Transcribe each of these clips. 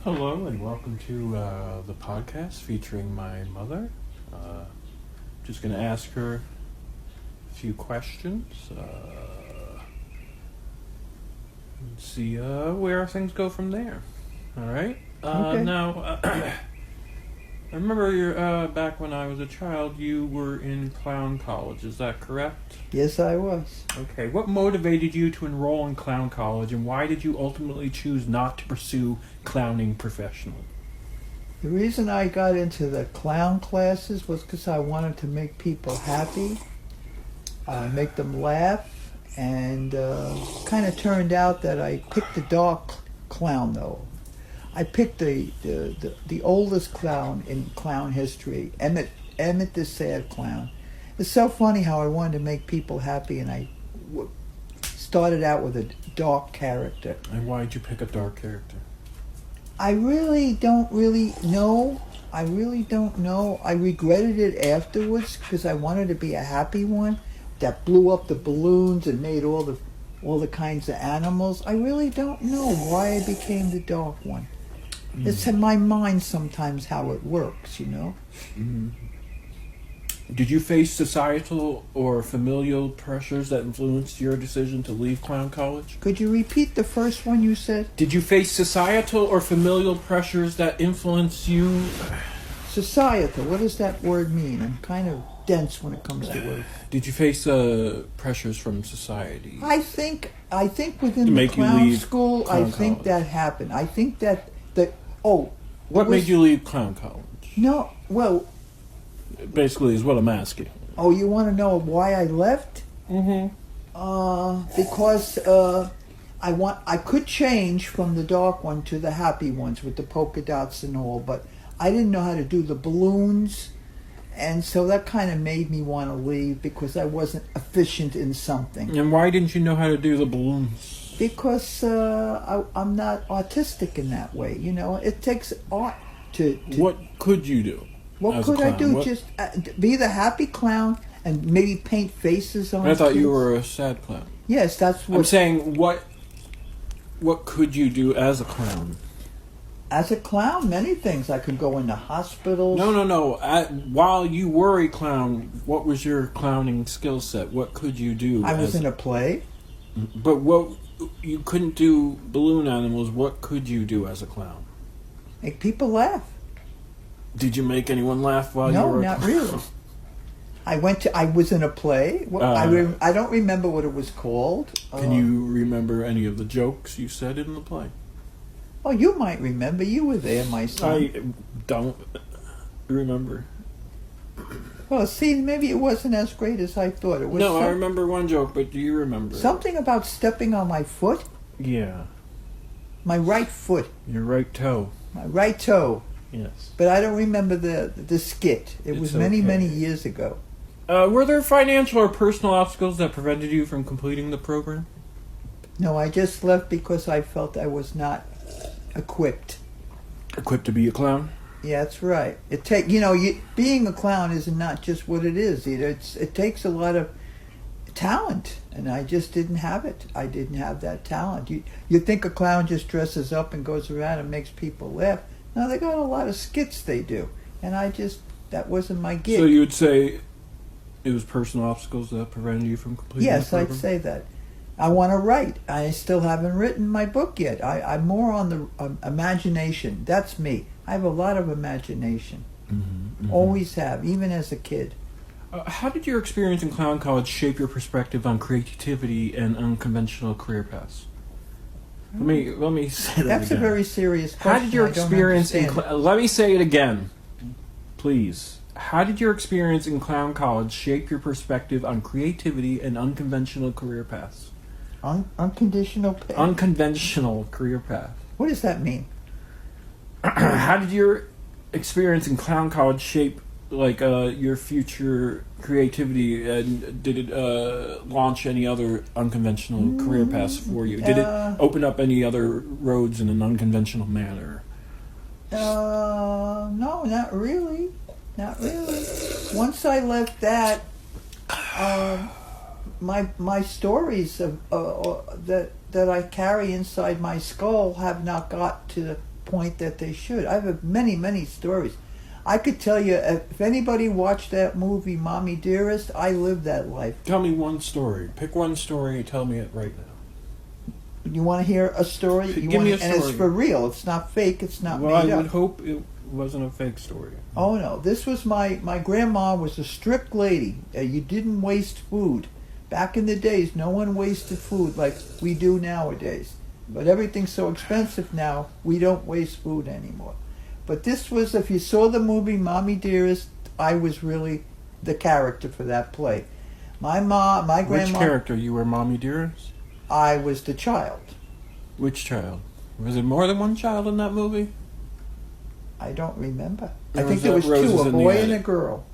Hello and welcome to the podcast featuring my mother. Just going to ask her a few questions. And see where things go from there. All right. Okay. Now, I remember back when I was a child, you were in clown college. Is that correct? Yes, I was. Okay. What motivated you to enroll in clown college, and why did you ultimately choose not to pursue clowning professionally? The reason I got into the clown classes was because I wanted to make people happy, make them laugh, and kind of turned out that I picked the dark clown, though. I picked the oldest clown in clown history, Emmett the Sad Clown. It's so funny how I wanted to make people happy, and I started out with a dark character. And why did you pick a dark character? I really don't know. I regretted it afterwards because I wanted to be a happy one that blew up the balloons and made all the kinds of animals. I really don't know why I became the dark one. It's in my mind sometimes how it works, you know. Mm. Did you face societal or familial pressures that influenced your decision to leave clown college? Could you repeat the first one you said? Did you face societal or familial pressures that influenced you? Societal. What does that word mean? I'm kind of dense when it comes to words. Did you face pressures from society? I think within To the make you clown leave school, clown I think college. that happened. I think that What made you leave clown college? No, well, Basically, is what I'm asking. oh, you want to know why I left? Mm-hmm. Because I could change from the dark one to the happy ones with the polka dots and all, but I didn't know how to do the balloons, and so that kind of made me want to leave because I wasn't efficient in something. And why didn't you know how to do the balloons? Because I'm not artistic in that way, you know. It takes art to What could you do? What as a could I clown? do? What- Just be the happy clown and maybe paint faces on. I thought you kids? were a sad clown. Yes, that's what. I'm saying, what could you do as a clown? As a clown, many things. I could go into hospitals. No. While you were a clown, what was your clowning skill set? What could you do? I was in a play. But what you couldn't do balloon animals. What could you do as a clown? Make people laugh. Did you make anyone laugh while you No, were? not really. I was in a play. I don't remember what it was called. Can you remember any of the jokes you said in the play? Oh, you might remember. You were there, my son. I don't remember. Well, see, maybe it wasn't as great as I thought. It was. No, I remember one joke, but do you remember? Something about stepping on my foot. Yeah, My right foot. your right toe. My right toe. Yes. But I don't remember the skit. It was It's many, okay. many years ago. Were there financial or personal obstacles that prevented you from completing the program? No, I just left because I felt I was not equipped. Equipped to be a clown? Yeah, that's right. Being a clown is not just what it is. It takes a lot of talent, and I just didn't have it. I didn't have that talent. You think a clown just dresses up and goes around and makes people laugh? No, they got a lot of skits they do, and that wasn't my gig. So you would say it was personal obstacles that prevented you from completing Yes, the I'd program? say that. I want to write. I still haven't written my book yet. I'm more on the imagination. That's me. I have a lot of imagination. Mm-hmm. Always have, even as a kid. How did your experience in clown college shape your perspective on creativity and unconventional career paths? Let me say that That's again. a very serious question. How did your I don't experience in understand it. let me say it again, please. How did your experience in clown college shape your perspective on creativity and unconventional career paths? Unconditional pay? Unconventional career path. What does that mean? How did your experience in clown college shape your future creativity, and did it launch any other unconventional career paths for you? Did it open up any other roads in an unconventional manner? No, not really. Not really. Once I left that, my stories of that I carry inside my skull have not got to point that they should. I have many stories. I could tell you, if anybody watched that movie, Mommy Dearest, I lived that life. Tell me one story. Pick one story and tell me it right now. You want to hear a story? Give me a And it's story. for real. It's not fake. It's not Well, made I up. would hope it wasn't a fake story. Oh no, this was my grandma was a strict lady. You didn't waste food. Back in the days, no one wasted food like we do nowadays. But everything's so expensive now, we don't waste food anymore. But this was, if you saw the movie Mommy Dearest, I was really the character for that play. My grandma. Which character? You were Mommy Dearest? I was the child. Which child? Was it more than one child in that movie? I don't remember. Or I think was there that was Roses two, a in the boy and a Attic? girl.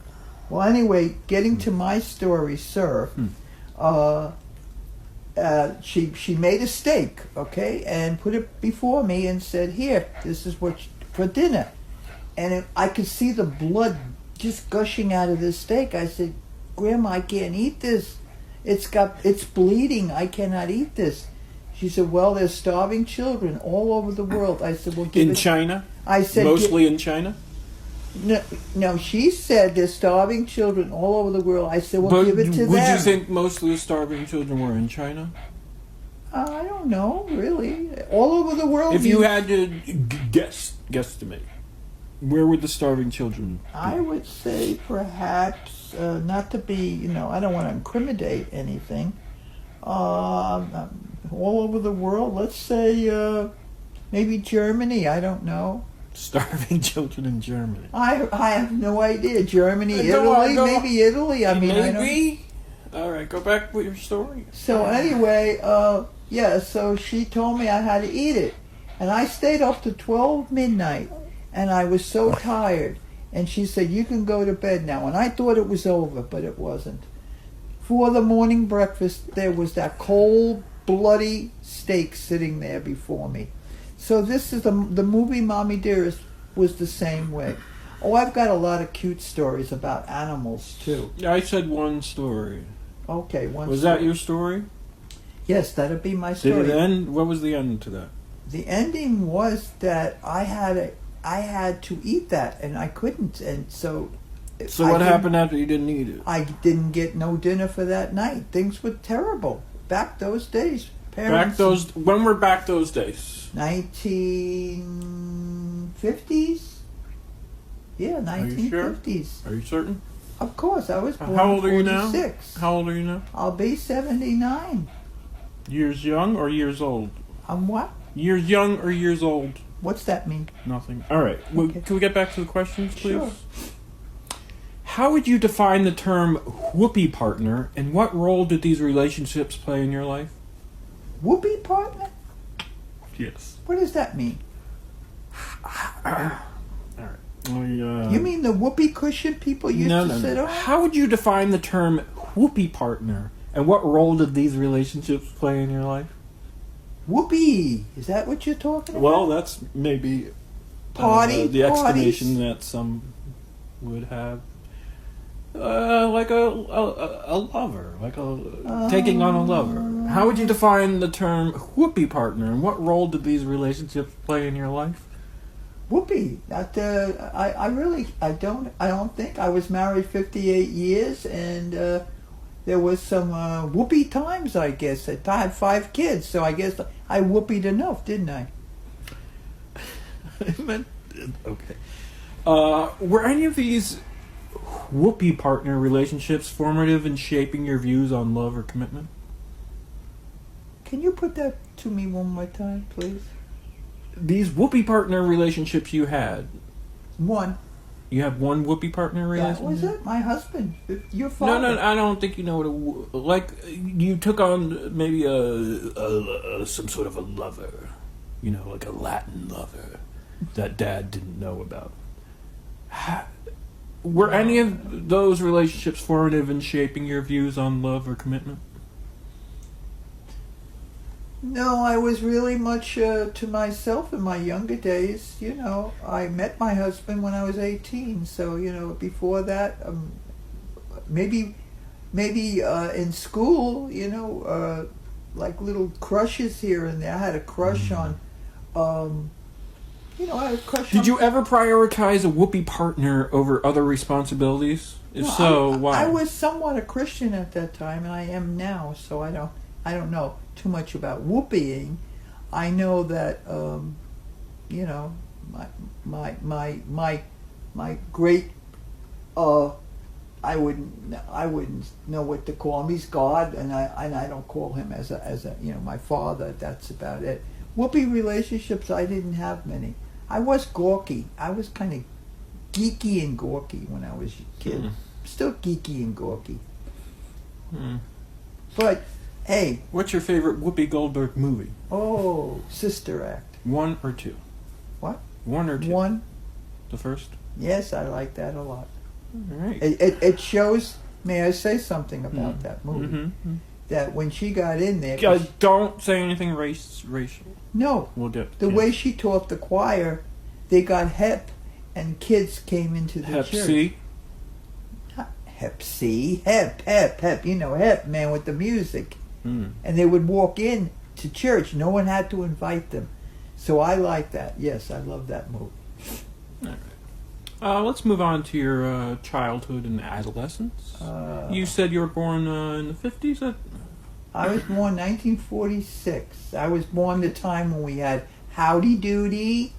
Well, anyway, getting to my story, sir. She made a steak, okay, and put it before me and said, "Here, this is what for dinner." And I could see the blood just gushing out of this steak. I said, "Grandma, I can't eat this. It's bleeding. I cannot eat this." She said, "Well, there's starving children all over the world." I said, "Well, give In it." China? I said, Mostly in China? No, she said there's starving children all over the world. I said, well, But give it to would them. you think most of the starving children were in China? I don't know, really. All over the world. If you had to guesstimate, where would the starving children be? I would say perhaps, not to be, I don't want to incriminate anything. All over the world, let's say maybe Germany, I don't know. Starving children in Germany. I have no idea. Germany, Go on, Italy, go on. maybe Italy. I mean, I don't. Maybe. All right, go back with your story. So anyway, so she told me I had to eat it. And I stayed up to 12 midnight, and I was so tired. And she said, you can go to bed now. And I thought it was over, but it wasn't. For the morning breakfast, there was that cold, bloody steak sitting there before me. So this is the movie Mommy Dearest was the same way. Oh, I've got a lot of cute stories about animals, too. I said one story. Okay, one Was story. that your story? Yes, that'd be my story. Did it end? What was the end to that? The ending was that I had to eat that, and I couldn't, and so. So what happened after you didn't eat it? I didn't get no dinner for that night. Things were terrible back those days. When were back those days? 1950s. Yeah, 1950s. Are you certain? Of course, I was born How old are you in now? 46. How old are you now? I'll be 79. Years young or years old? I'm what? Years young or years old? What's that mean? Nothing. All right. Well, Okay. can we get back to the questions, please? Sure. How would you define the term whoopee partner, and what role did these relationships play in your life? Whoopee partner? Yes. What does that mean? You mean the whoopee cushion people used to sit on? How would you define the term whoopee partner, and what role did these relationships play in your life? Whoopee! Is that what you're talking about? Well, that's maybe the explanation that some would have. Like a lover, taking on a lover. How would you define the term whoopee partner, and what role did these relationships play in your life? Whoopee. That I don't think. I was married 58 years, and there was some whoopee times, I guess. I had 5 kids, so I guess I whoopied enough, didn't I? Okay. Were any of these whoopee partner relationships formative in shaping your views on love or commitment? Can you put that to me one more time, please? These whoopee partner relationships you had. One. You have one whoopee partner relationship? That was it. My husband. Your father. No, I don't think you know what you took on maybe some sort of a lover, like a Latin lover that Dad didn't know about. Were any of those relationships formative in shaping your views on love or commitment? No, I was really much to myself in my younger days. I met my husband when I was 18. So, before that, maybe in school, like little crushes here and there. I had a crush on I had a crush Did on. you ever prioritize a whoopee partner over other responsibilities? If No, so, why? I was somewhat a Christian at that time, and I am now. So I don't know too much about whooping. I know that my great I wouldn't know what to call him. He's God, and I don't call him as a my father. That's about it. Whoopee relationships, I didn't have many. I was gawky. I was kind of geeky and gawky when I was a kid. Still geeky and gawky. But hey, What's your favorite Whoopi Goldberg movie? Sister Act. 1 or 2? What? 1 or 2? One. The first? Yes, I like that a lot. All right. It shows. May I say something about that movie? Mm-hmm. That when she got in there, Don't say anything racial. no, We'll do the way she taught the choir, they got hep, and kids came into the Hep church. C. Hep C, hep. Hep man with the music, Mm. and they would walk in to church. No one had to invite them, so I like that. Yes, I love that movie. Let's move on to your childhood and adolescence. You said you were born in the 50s? I was born 1946. I was born the time when we had Howdy Doody,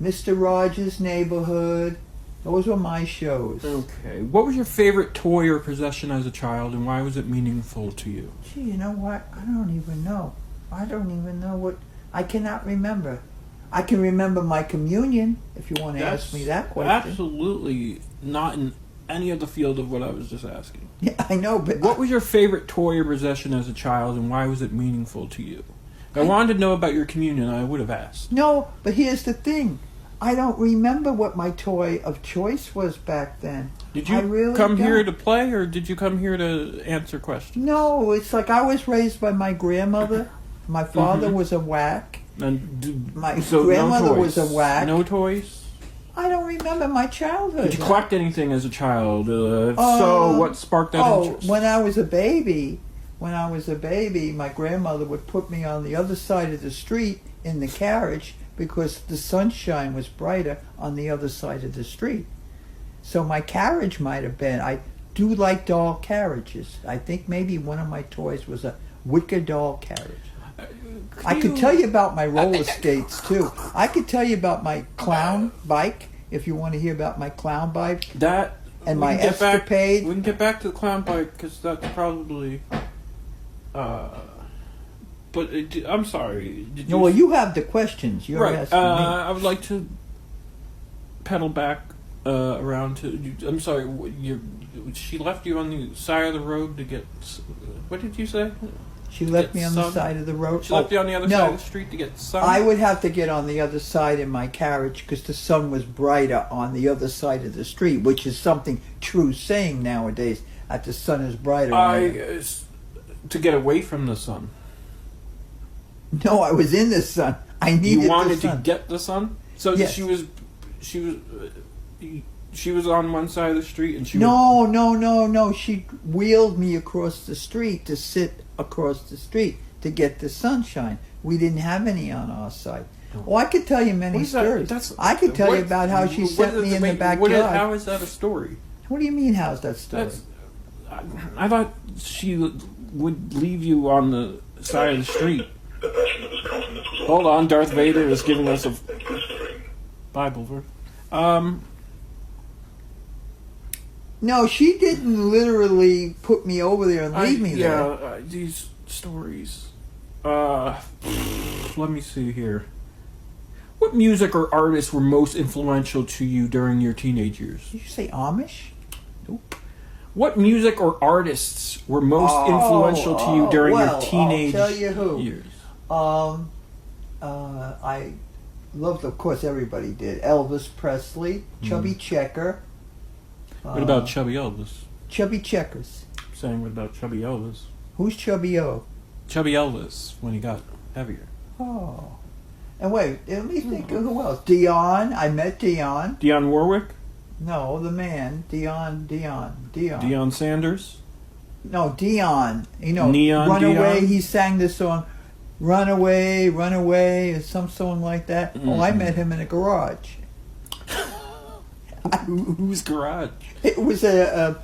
Mr. Rogers' Neighborhood. Those were my shows. Okay. What was your favorite toy or possession as a child, and why was it meaningful to you? Gee, you know what? I don't even know. I don't even know what... I cannot remember. I can remember my communion, if you want to ask me that question. Absolutely not in any of the field of what I was just asking. Yeah, I know, but... What was your favorite toy or possession as a child, and why was it meaningful to you? If I wanted to know about your communion, I would have asked. No, but here's the thing. I don't remember what my toy of choice was back then. Did I you really come here don't. to play, or did you come here to answer questions? No, it's like I was raised by my grandmother. My father was a whack. And My so grandmother no toys. was a whack. No toys? I don't remember my childhood. Did you collect anything as a child? If so, what sparked that interest? When I was a baby, my grandmother would put me on the other side of the street in the carriage because the sunshine was brighter on the other side of the street. So my carriage might have been, I do like doll carriages. I think maybe one of my toys was a wicker doll carriage. I could tell you about my roller skates too. I could tell you about my clown bike if you want to hear about my clown bike. That And we my can get back- escapade. We can get back to the clown bike because that's probably. But I'm sorry. Did No, well, you have the questions. You're right? asking me. I would like to pedal back around to. I'm sorry. She left you on the side of the road to get. What did you say? She left me on the sun? side of the road. She left you on the other no. side of the street to get sun. I would have to get on the other side in my carriage because the sun was brighter on the other side of the street, which is something true saying nowadays that the sun is brighter. To get away from the sun. No, I was in the sun. I needed You wanted the sun. to get the sun, so Yes. she was on one side of the street, and she No. She wheeled me across the street to sit across the street to get the sunshine. We didn't have any on our side. Oh, I could tell you many stories. I could tell you about how she sent me in the backyard. How is that a story? What do you mean, how's that story? I thought she would leave you on the side of the street. Hold on, Darth Vader is giving us a Bible verse. No, she didn't literally put me over there and leave me there. Yeah, these stories. Let me see here. What music or artists were most influential to you during your teenage years? Did you say Amish? Nope. What music or artists were most influential to you during your teenage I'll tell you who. years? I loved, of course, everybody did. Elvis Presley, Chubby Checker. What about Chubby Elvis? Chubby Checkers? I'm saying what about Chubby Elvis? Who's Chubby O? Chubby Elvis when he got heavier. Oh. And wait, let me think of who else. Dion. I met Dion. Dionne Warwick? No, the man. Dion. Deion Sanders? No, Dion. You know, Neon Runaway, Dion? he sang the song, Run Away, or some song like that. Oh, I met him in a garage. Whose garage? It was a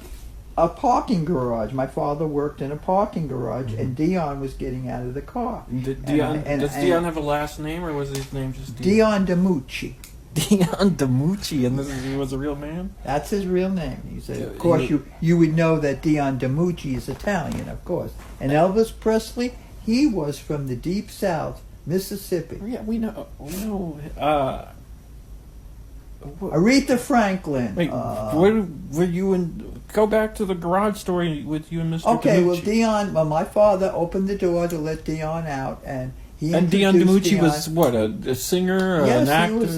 parking garage. My father worked in a parking garage, and Dion was getting out of the car. Does And Dion have a last name, or was his name just Dion? Dion DiMucci. Dion DiMucci, and he was a real man? That's his real name. He said, Yeah, of course, he- you would know that Dion DiMucci is Italian, of course. And Elvis Presley, he was from the deep South, Mississippi. Yeah, we know. Aretha Franklin. Wait, were you in? Go back to the garage story with you and Mr. Okay, DiMucci. well, Dion, my father opened the door to let Dion out, and he And Dion introduced DiMucci Dion. was what, a singer, Yes, an actor? he was.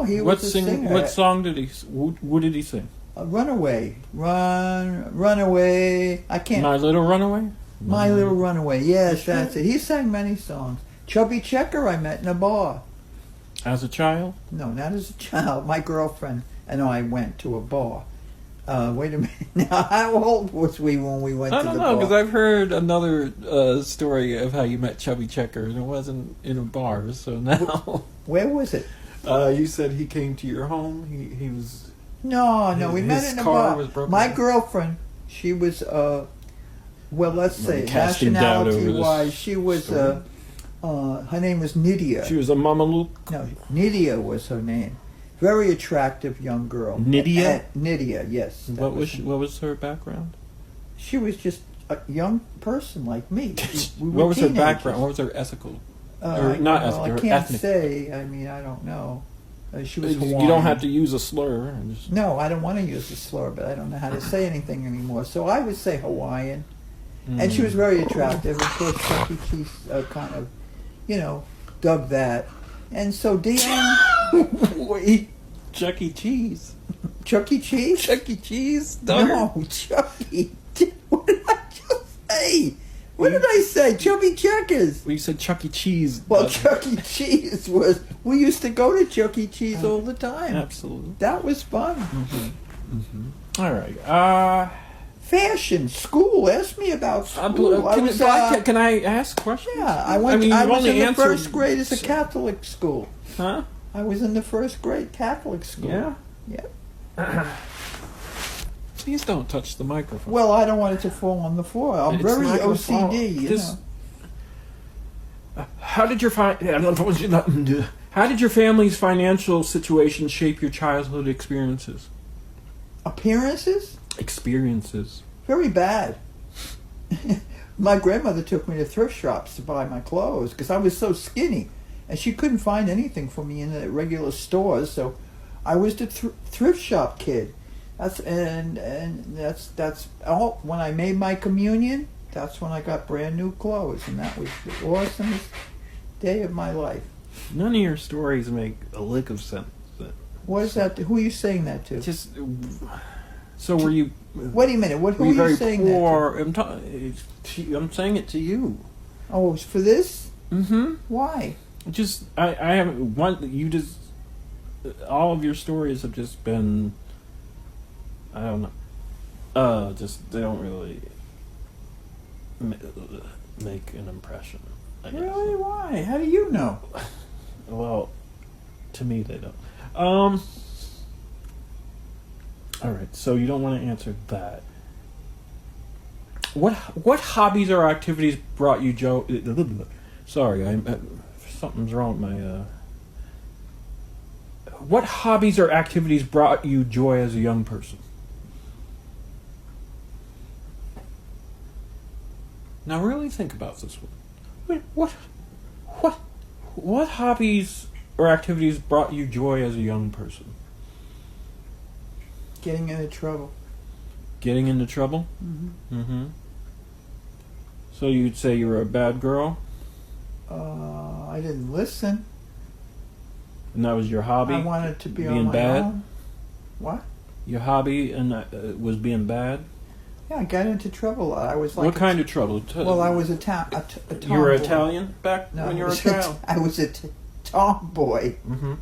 He what was a singer. What song did he? What did he sing? Runaway, run away. I can't. My Little Runaway. My Little Runaway. Yes, that's it. He sang many songs. Chubby Checker, I met in a bar. As a child. No, not as a child. My girlfriend and I went to a bar. Wait a minute. Now, how old was we when we went I to don't the know, bar? because I've heard another story of how you met Chubby Checker, and it wasn't in a bar. So now, Where was it? you said he came to your home. He was. No, we met His in a car bar. was broken My down. girlfriend, she was, well, let's say, Casting doubt over this nationality-wise, she was, story. her name was Nydia. She was a Mameluke. No, Nydia was her name. Very attractive young girl. Nydia? Nydia, yes. that What was her background? She was just a young person like me. We were What was her teenagers. background? What was her ethical? Or not well, ethnic, I or can't ethnic. say. I mean, I don't know. She was Hawaiian. You don't have to use a slur. and just- No, I don't want to use the slur, but I don't know how to say anything anymore. So I would say Hawaiian. And she was very attractive. Of course, Chuck E. Cheese kind of, dug that. And so Dion, Wait, Chuck E. Cheese. Chuck E. Cheese? Chuck E. Cheese? Duggar? No, Chuck E. What did I just say? What did I say? Chubby Checkers. Well, you said Chuck E. Cheese. Well, Chuck E. Cheese was. We used to go to Chuck E. Cheese all the time. Absolutely. That was fun. All right. Fashion, school. Ask me about school. Can I ask questions? Yeah, I went. mean, I you've was only in the answered- first grade as a Catholic school. Huh? I was in the first grade Catholic school. Yeah. Yeah. Please don't touch the microphone. Well, I don't want it to fall on the floor. I'm It's very not gonna OCD. fall. You This- know. How did your family's financial situation shape your childhood experiences? Appearances? Experiences. Very bad. My grandmother took me to thrift shops to buy my clothes because I was so skinny, and she couldn't find anything for me in the regular stores. So I was the thrift shop kid. That's all. When I made my communion, that's when I got brand new clothes, and that was the awesomest day of my life. None of your stories make a lick of sense. What is that? Who are you saying that to? Just so were you? Wait a minute. Who Were are you you very saying poor? I'm saying it to you. that to? Oh, it's for this? Mm-hmm. Why? Just I haven't one. You just all of your stories have just been. I don't know. Just they don't really make an impression. I guess. Really? Why? How do you know? Well, to me they don't. All right, so you don't want to answer that. What hobbies or activities brought you joy? Sorry, something's wrong with my. What hobbies or activities brought you joy as a young person? Now really think about this one. What hobbies or activities brought you joy as a young person? Getting into trouble. Getting into trouble? Mm-hmm. Mm-hmm. So you'd say you were a bad girl, I didn't listen. and that was your hobby? I wanted to be being on my bad? own. What? Your hobby and was being bad? Yeah, I got into trouble. I was like. What kind of trouble? Well, I was a tomboy. You were Italian back No, when you I were a was child? I was a tomboy. Mm-hmm.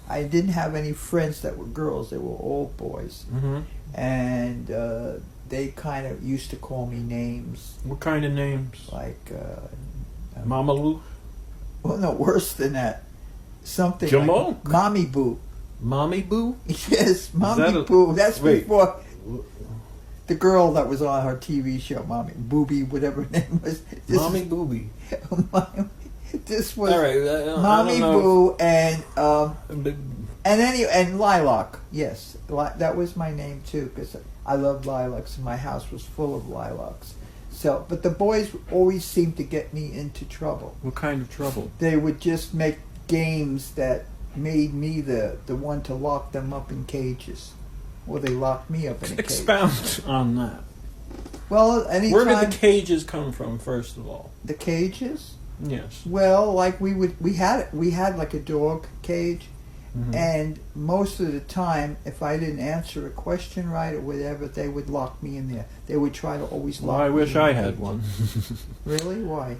I didn't have any friends that were girls. They were all boys, Mm-hmm. and they kind of used to call me names What kind of names? like Mama Lou? Well, no, worse than that. Something Jamal. like Mommy Boo. Mommy Boo? Yes, Mommy Boo. That's before the girl that was on her TV show, Mommy Booby, whatever her name was. Mommy Booby. This was All right, Mommy Boo and But- and Lilac. Yes, that was my name too because I loved lilacs and my house was full of lilacs. So, but the boys always seemed to get me into trouble. What kind of trouble? They would just make games that made me the one to lock them up in cages. Well, they locked me up in a cage. Expound on that. Well, anytime Where did the cages come from, first of all? the cages. Yes. Well, like we had like a dog cage, Mhm. and most of the time, if I didn't answer a question right or whatever, they would lock me in there. They would try to always Well, lock. I me wish in I the had cage. one. Really? Why?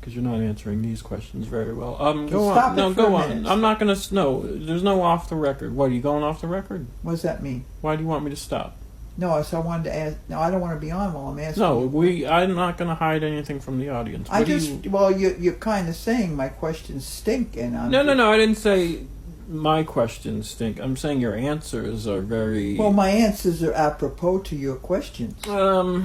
Because you're not answering these questions very well. Go Stop on. it No, for go a on. minute. I'm not gonna. No, there's no off the record. What, are you going off the record? What does that mean? Why do you want me to stop? No, so I wanted to ask. No, I don't want to be on while I'm asking. No, you. I'm not gonna hide anything from the audience. I What do just. you- Well, you're kind of saying my questions stink, and I'm. No. I didn't say my questions stink. I'm saying your answers are very. Well, my answers are apropos to your questions. All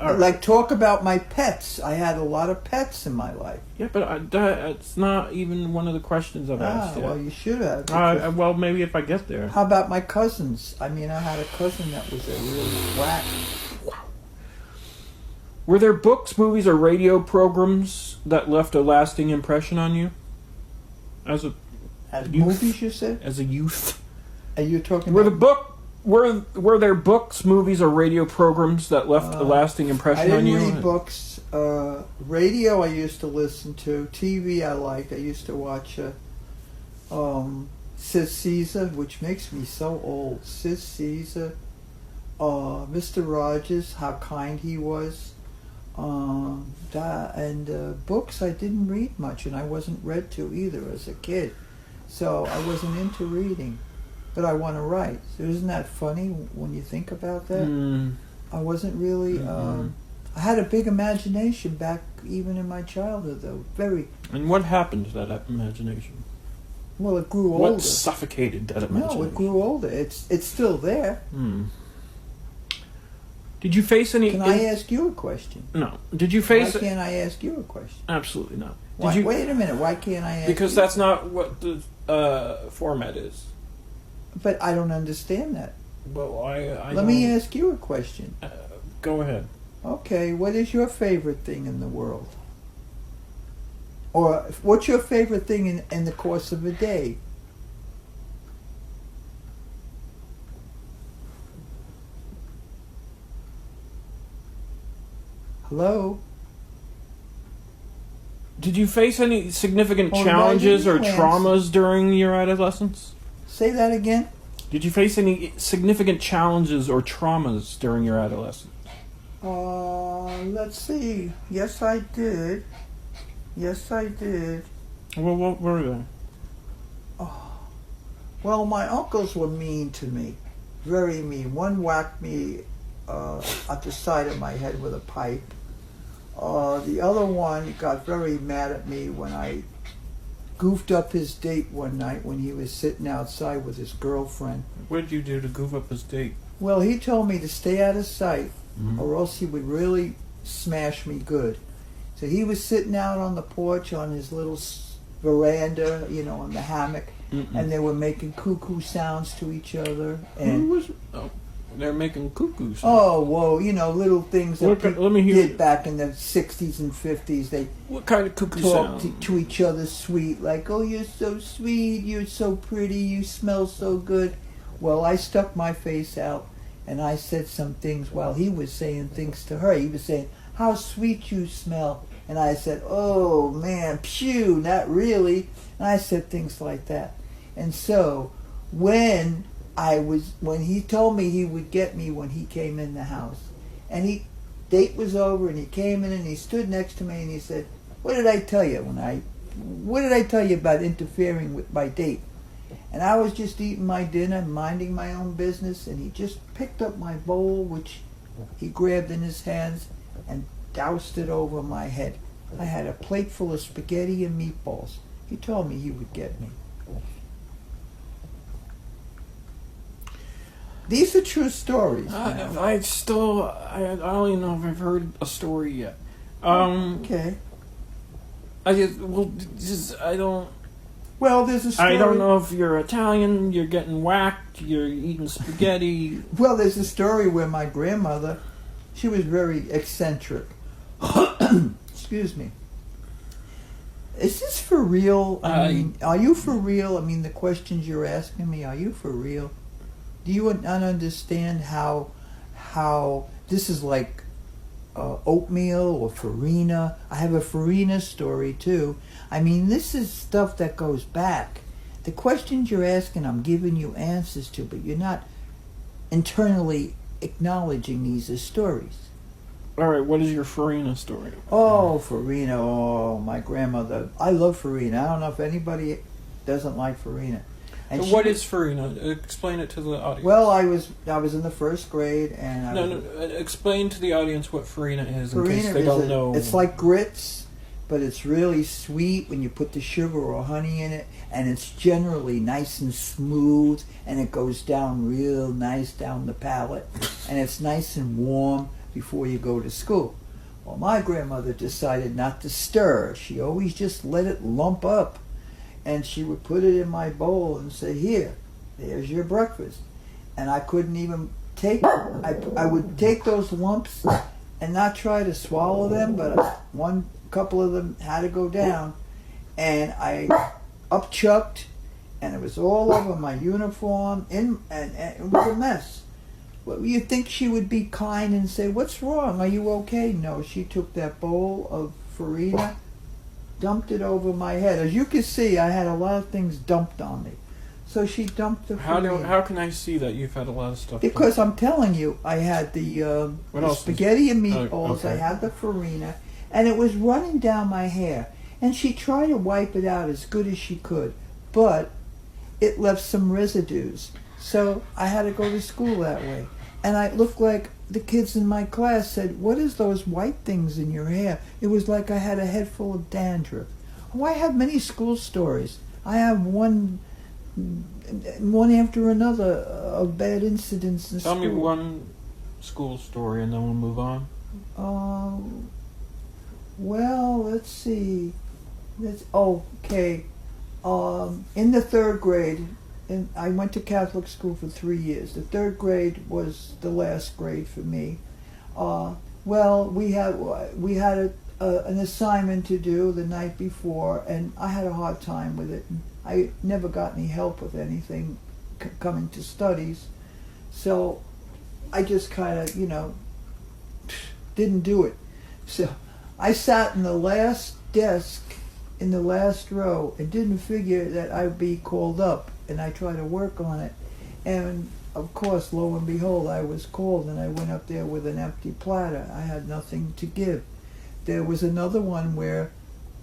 right. Like talk about my pets. I had a lot of pets in my life. Yeah, but that's not even one of the questions I've asked yet. Well, you should have. because- Well, maybe if I get there. How about my cousins? I mean, I had a cousin that was a really whack. Were there books, movies, or radio programs that left a lasting impression on you? As a As Youth. movies, you said? as a youth, Are you talking were about? were there books, movies, or radio programs that left a lasting I impression on didn't you? read books. Radio I used to listen to. TV I liked. I used to watch Sid Caesar, which makes me so old. Sid Caesar. Mr. Rogers, how kind he was. Books I didn't read much, and I wasn't read to either as a kid. So I wasn't into reading. But I want to write. So isn't that funny when you think about that? Mm, I wasn't really. I had a big imagination back even in my childhood, though. Very and what happened to that imagination? well. It grew older. What suffocated that imagination? No, it grew older. It's still there. Hmm. Did you face any? Can I ask you a question? No. Did you Why face? can't I ask you a question? Absolutely not. Did Why, you? wait a minute. Why can't I ask? Because you? that's not what the format is. But I don't understand that. Well, I Let me ask you a question. Go ahead. Okay, what is your favorite thing in the world? Or what's your favorite thing in the course of a day? Hello? Did you face any significant Oh, challenges no, or you answer. traumas during your adolescence? Say that again? Did you face any significant challenges or traumas during your adolescence? Let's see. Yes, I did. Yes, I did. Well, what were they? Well, my uncles were mean to me. Very mean. One whacked me at the side of my head with a pipe. The other one got very mad at me when I goofed up his date one night when he was sitting outside with his girlfriend. What did you do to goof up his date? Well, he told me to stay out of sight Mhm. or else he would really smash me good. So he was sitting out on the porch on his little veranda, on the hammock, and they were making cuckoo sounds to each other. Who And was? Oh, they're making cuckoos. oh, whoa, little things that What ki- people let me hear- did back in the 60s and 50s. They What kind of cuckoo talked sound? to each other sweet, like, oh, you're so sweet, you're so pretty, you smell so good. Well, I stuck my face out and I said some things while he was saying things to her. He was saying, how sweet you smell. And I said, oh man, phew, not really. And I said things like that. And so when he told me he would get me when he came in the house, and date was over and he came in and he stood next to me and he said, what did I tell you about interfering with my date? And I was just eating my dinner, minding my own business, and he just picked up my bowl, which he grabbed in his hands, and doused it over my head. I had a plate full of spaghetti and meatballs. He told me he would get me. These are true stories. now. I don't even know if I've heard a story yet. Okay. I don't. Well, there's a story. I don't know if you're Italian, you're getting whacked, you're eating spaghetti. Well, there's a story where my grandmother, she was very eccentric. Excuse me. Is this for real? I mean, are you for real? I mean, the questions you're asking me, are you for real? Do you not understand how this is like oatmeal or farina? I have a farina story too. I mean, this is stuff that goes back. The questions you're asking, I'm giving you answers to, but you're not internally acknowledging these as stories. All right, what is your Farina story? Oh, farina. Oh, my grandmother. I love farina. I don't know if anybody doesn't like farina. So what is Farina? Explain it to the audience. Well, I was in the first grade, and explain to the audience what Farina is in farina case they don't know. It's like grits, but it's really sweet when you put the sugar or honey in it, and it's generally nice and smooth, and it goes down real nice down the palate, and it's nice and warm before you go to school. Well, my grandmother decided not to stir. She always just let it lump up. And she would put it in my bowl and say, "Here, there's your breakfast." And I couldn't even take it. I would take those lumps and not try to swallow them, but one couple of them had to go down. And I upchucked, and it was all over my uniform, and it was a mess. Well, you'd think she would be kind and say, "What's wrong? Are you okay?" No, she took that bowl of farina, dumped it over my head. As you can see, I had a lot of things dumped on me. So she dumped the farina. How can I see that you've had a lot of stuff? Because I'm telling you, I had the spaghetti and meatballs. Okay. I had the farina, and it was running down my hair. And she tried to wipe it out as good as she could, but it left some residues. So I had to go to school that way. And I looked like the kids in my class said, "What is those white things in your hair?" It was like I had a head full of dandruff. Oh, I have many school stories. I have one after another of bad incidents in school. Tell me one school story and then we'll move on. Well, let's see. Okay. In the third grade, and I went to Catholic school for 3 years. The third grade was the last grade for me. Well, we had an assignment to do the night before, and I had a hard time with it. I never got any help with anything coming to studies, so I just kind of, didn't do it. So I sat in the last desk in the last row and didn't figure that I'd be called up, and I tried to work on it, and of course, lo and behold, I was called, and I went up there with an empty platter. I had nothing to give. There was another one where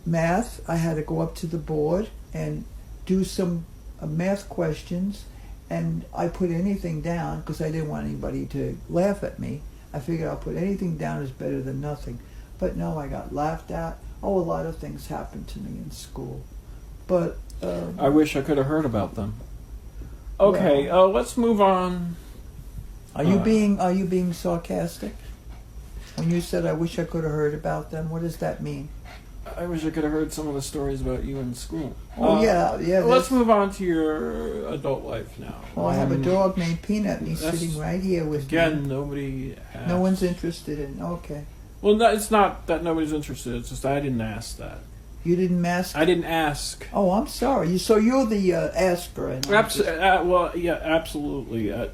math, I had to go up to the board and do some math questions, and I put anything down because I didn't want anybody to laugh at me. I figured I'll put anything down is better than nothing. But no, I got laughed at. Oh, a lot of things happened to me in school. But I wish I could have heard about them. Okay, let's move on. Are you being sarcastic? When you said I wish I could have heard about them, what does that mean? I wish I could have heard some of the stories about you in school. Oh, yeah. Let's move on to your adult life now. Well, I have a dog named Peanut, and he's sitting right here with me. Again, nobody asked. No one's interested in. Okay. Well, no, it's not that nobody's interested. It's just I didn't ask that. You didn't ask? I didn't ask. Oh, I'm sorry. So you're the asker. And well, yeah, absolutely. I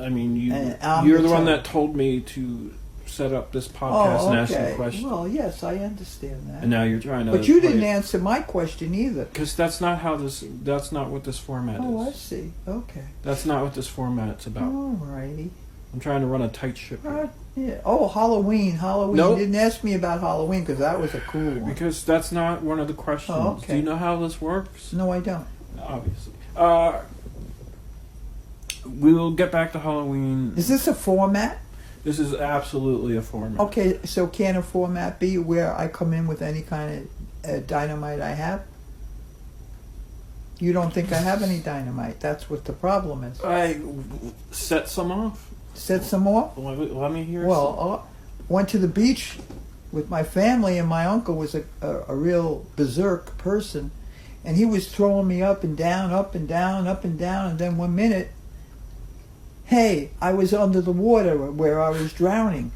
mean, you're the one that told me to set up this podcast and ask you questions. Well, yes, I understand that. And now you're trying to. But you didn't answer my question either. Because that's not what this format is. Oh, I see. Okay. That's not what this format's about. All righty. I'm trying to run a tight ship here. Yeah. Oh, Halloween. Nope. You didn't ask me about Halloween because that was a cool one. Because that's not one of the questions. Oh, okay. Do you know how this works? No, I don't. Obviously. We'll get back to Halloween. Is this a format? This is absolutely a format. Okay, so can a format be where I come in with any kind of dynamite I have? You don't think I have any dynamite. That's what the problem is. I set some off. Said some more? Let me hear. Well, went to the beach with my family, and my uncle was a real berserk person, and he was throwing me up and down, up and down, up and down, and then one minute, hey, I was under the water where I was drowning,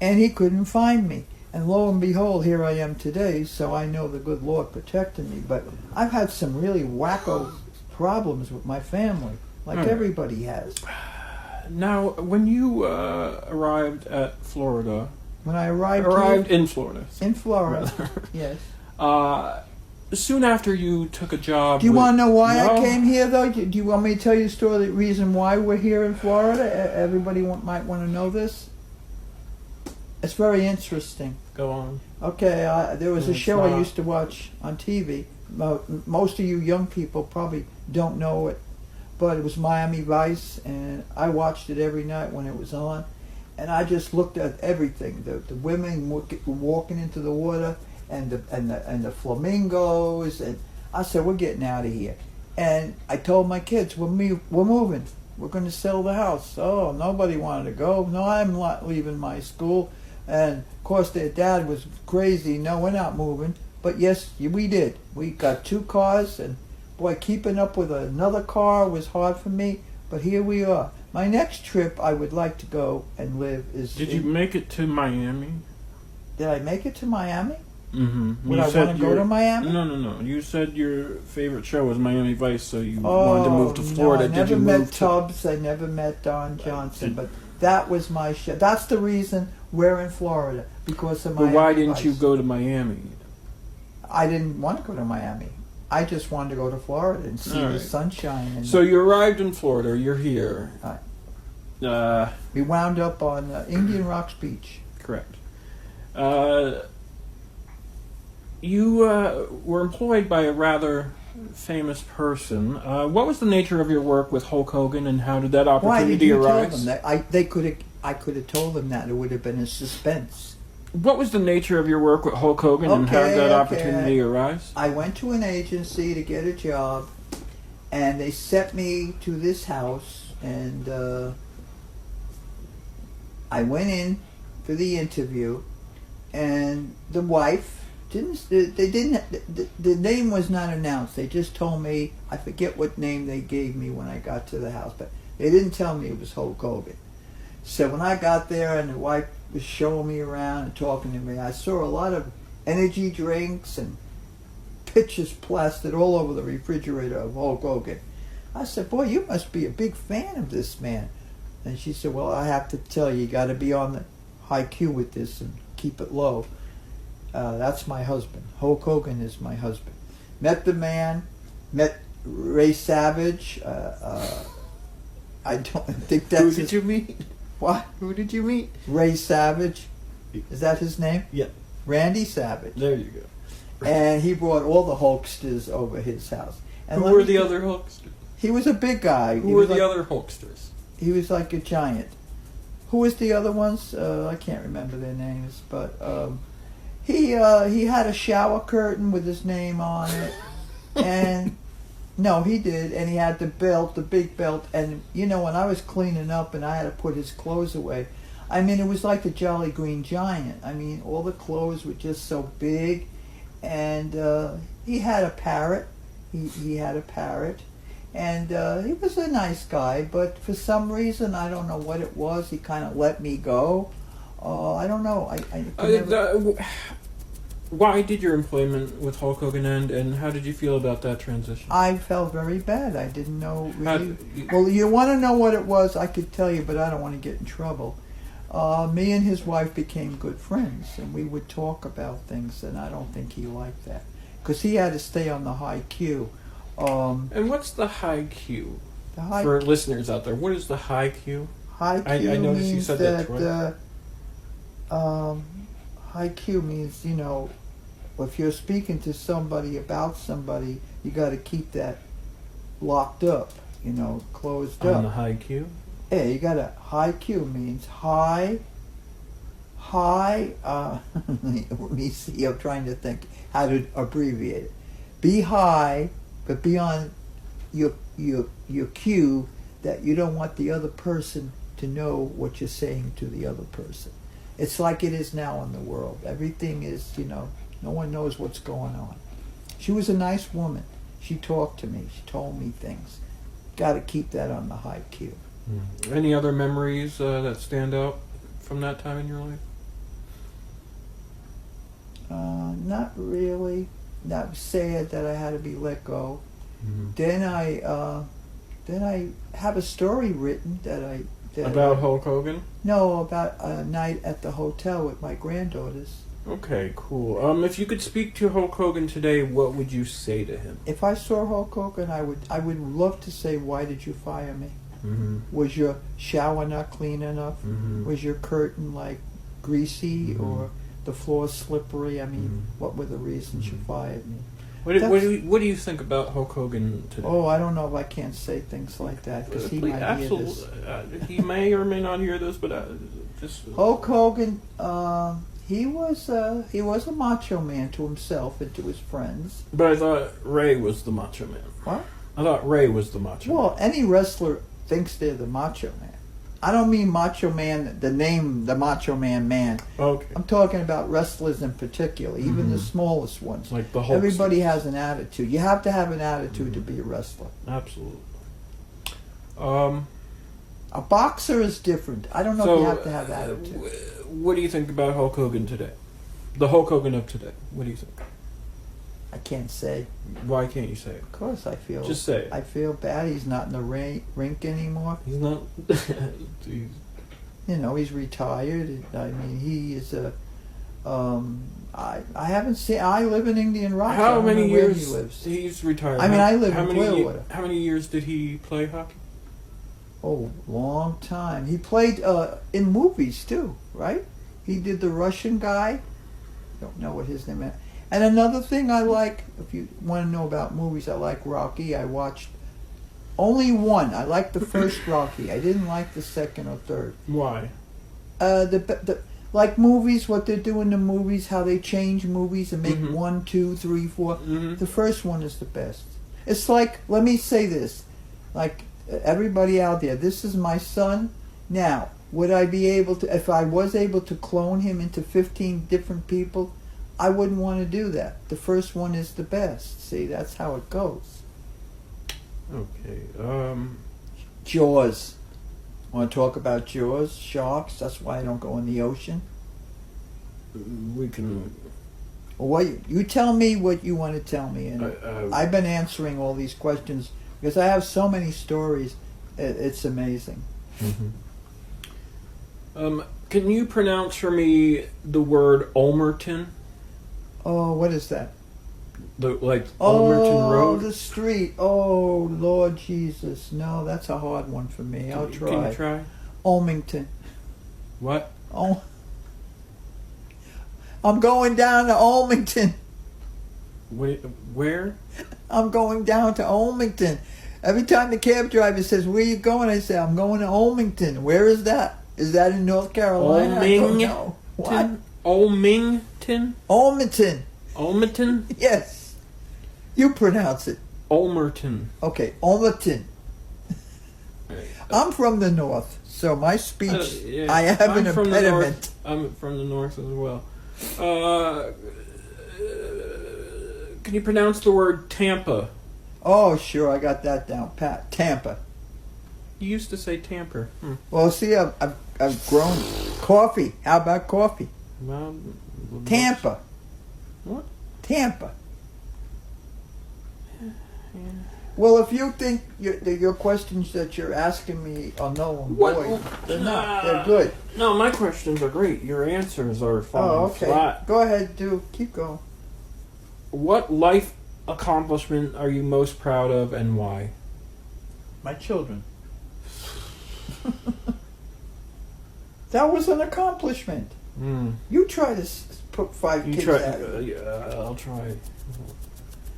and he couldn't find me. And lo and behold, here I am today, so I know the good Lord protected me. But I've had some really wacko problems with my family, like everybody has. Now, when you arrived at Florida, When I arrived in Florida, in Florida, rather, yes. soon after you took a job. Do you want to know why No. I came here, though? Do you want me to tell you the story, the reason why we're here in Florida? Everybody might want to know this. It's very interesting. Go on. Okay, there was a It's show I not- used to watch on TV. Most of you young people probably don't know it, but it was Miami Vice, and I watched it every night when it was on. And I just looked at everything: the women walking into the water, and the flamingos, and I said, "We're getting out of here." And I told my kids, "We're moving. We're going to sell the house." Oh, nobody wanted to go. No, I'm not leaving my school. And of course, their dad was crazy. No, we're not moving. But yes, we did. We got 2 cars, and boy, keeping up with another car was hard for me. But here we are. My next trip I would like to go and live is. Did you make it to Miami? Did I make it to Miami? Mm-hmm. Would I want to go to Miami? No. You said your favorite show was Miami Vice, so you wanted to move to Florida. No, I never Did you met move Tubbs. I never met Don Johnson. But that was my show. That's the reason we're in Florida, because of But Miami why didn't Vice. you go to Miami? I didn't want to go to Miami. I just wanted to go to Florida and see All the right. sunshine. And So you arrived in Florida. You're here. Right. We wound up on Indian Rocks Beach. Correct. You were employed by a rather famous person. What was the nature of your work with Hulk Hogan, and how did that Why opportunity did you arise? tell them that? I could have told them that. It would have been a suspense. What was the nature of your work with Hulk Hogan, and how did that Okay, opportunity arise? I went to an agency to get a job, and they sent me to this house, and I went in for the interview, and the wife the name was not announced. They just told me, I forget what name they gave me when I got to the house, but they didn't tell me it was Hulk Hogan. So when I got there and the wife was showing me around and talking to me, I saw a lot of energy drinks and pitchers plastered all over the refrigerator of Hulk Hogan. I said, "Boy, you must be a big fan of this man." And she said, "Well, I have to tell you, you got to be on the high Q with this and keep it low." That's my husband. Hulk Hogan is my husband. Met the man, met Ray Savage. I don't think that's Who did you meet? What? Who did you meet? Ray Savage. Is that his name? Yeah. Randy Savage. There you go. And he brought all the Hulksters over his house. And Who let were me the tell- other Hulksters? He was a big guy. Who He were was the like- other Hulksters? He was like a giant. Who was the other ones? I can't remember their names, but he had a shower curtain with his name on it, and no, he did, and he had the belt, the big belt, and you know when I was cleaning up and I had to put his clothes away, I mean it was like the Jolly Green Giant. I mean all the clothes were just so big, and he had a parrot. He had a parrot. And he was a nice guy, but for some reason, I don't know what it was, he kind of let me go. I don't know. I could never- Why did your employment with Hulk Hogan end, and how did you feel about that transition? I felt very bad. I didn't know How- really. Well, you want to know what it was, I could tell you, but I don't want to get in trouble. Me and his wife became good friends, and we would talk about things, and I don't think he liked that. Because he had to stay on the high Q. And what's the high Q? The high For listeners out there, what is the high Q? High Q I noticed you means said that high Q means, you know, if you're speaking to somebody about somebody, you got to keep that locked up, you know, closed On the up. high Q? Yeah, you got a high Q means high Hi. Let me see. I'm trying to think how to abbreviate it. Be high, but be on your cue that you don't want the other person to know what you're saying to the other person. It's like it is now in the world. Everything is, no one knows what's going on. She was a nice woman. She talked to me. She told me things. Got to keep that on the high cue. Any other memories that stand out from that time in your life? Not really. That was sad that I had to be let go. Mm-hmm. Then I have a story written About Hulk Hogan? No, about a night at the hotel with my granddaughters. Okay, cool. If you could speak to Hulk Hogan today, what would you say to him? If I saw Hulk Hogan, I would love to say, "Why did you fire me? Mm-hmm. Was your shower not clean enough? Mm-hmm. Was your curtain greasy Mm-hmm. or the floor slippery? I mean, Mm-hmm. what were the reasons you Mm-hmm. fired me?" What do you think about Hulk Hogan today? Oh, I don't know if I can't say things like that because he might hear this. He may or may not hear this, but just Hulk Hogan, he was a macho man to himself and to his friends. But I thought Ray was the Macho Man. What? I thought Ray was the Macho Well, any wrestler thinks they're the Macho Man. I don't mean Macho Man, the name, the Macho Man man. Man. Okay. I'm talking about wrestlers in particular, even the Mhm. smallest ones. Like the Hulk. Everybody has an attitude. You have to have an attitude to be a wrestler. Absolutely. A boxer is different. I don't know if you have to have attitude. What do you think about Hulk Hogan today? The Hulk Hogan of today. What do you think? I can't say. Why can't you say it? Of course, I feel. Just say it. I feel bad. He's not in the rink anymore. He's not. He's- He's retired. I mean, he is a. I haven't seen. I live in Indian Rock. I How don't many know where years? he lives. He's retired. I mean, I live how in many Clearwater. How many years did he play hockey? Oh, long time. He played in movies too, right? He did the Russian guy. Don't know what his name is. And another thing I like, if you want to know about movies, I like Rocky. I watched only one. I liked the first Rocky. I didn't like the second or third. Why? Like movies, what they do in the movies, how they change movies and make Mhm. 1, 2, 3, 4. Mm-hmm. The first one is the best. It's like, let me say this, like everybody out there, this is my son. Now, would I be able to, if I was able to clone him into 15 different people, I wouldn't want to do that. The first one is the best. See, that's how it goes. Okay. Jaws. Want to talk about Jaws? Sharks. That's why I don't go in the ocean. We can. Well, you tell me what you want to tell me, and I've been answering all these questions because I have so many stories. It's amazing. Can you pronounce for me the word Ulmerton? Oh, what is that? Ulmerton Road? The street. Oh, Lord Jesus. No, that's a hard one for me. I'll try. Can you try? Olmington. What? Oh, I'm going down to Olmington. Wait, where? I'm going down to Olmington. Every time the cab driver says, "Where you going?" I say, "I'm going to Olmington." Where is that? Is that in North Carolina? I don't know. What? Olmington? Olmington. Olmerton? Yes. You pronounce it. Ulmerton. Okay, Olmington. I'm from the north, so my speech, Yeah, I have an I'm from the impediment. north. I'm from the north as well. Can you pronounce the word Tampa? Oh, sure, I got that down. Pat, Tampa. You used to say tamper. Well, see, I've grown. Coffee. How about coffee? Well, Tampa. What? Tampa. Yeah. Well, if you think your questions that you're asking me are null and What? void, they're not. They're good. No, my questions are great. Your answers are falling Oh, okay. flat. Go ahead, keep going. What life accomplishment are you most proud of and why? My children. That was an accomplishment. You try to put 5 You kids try. at it. Yeah, I'll try.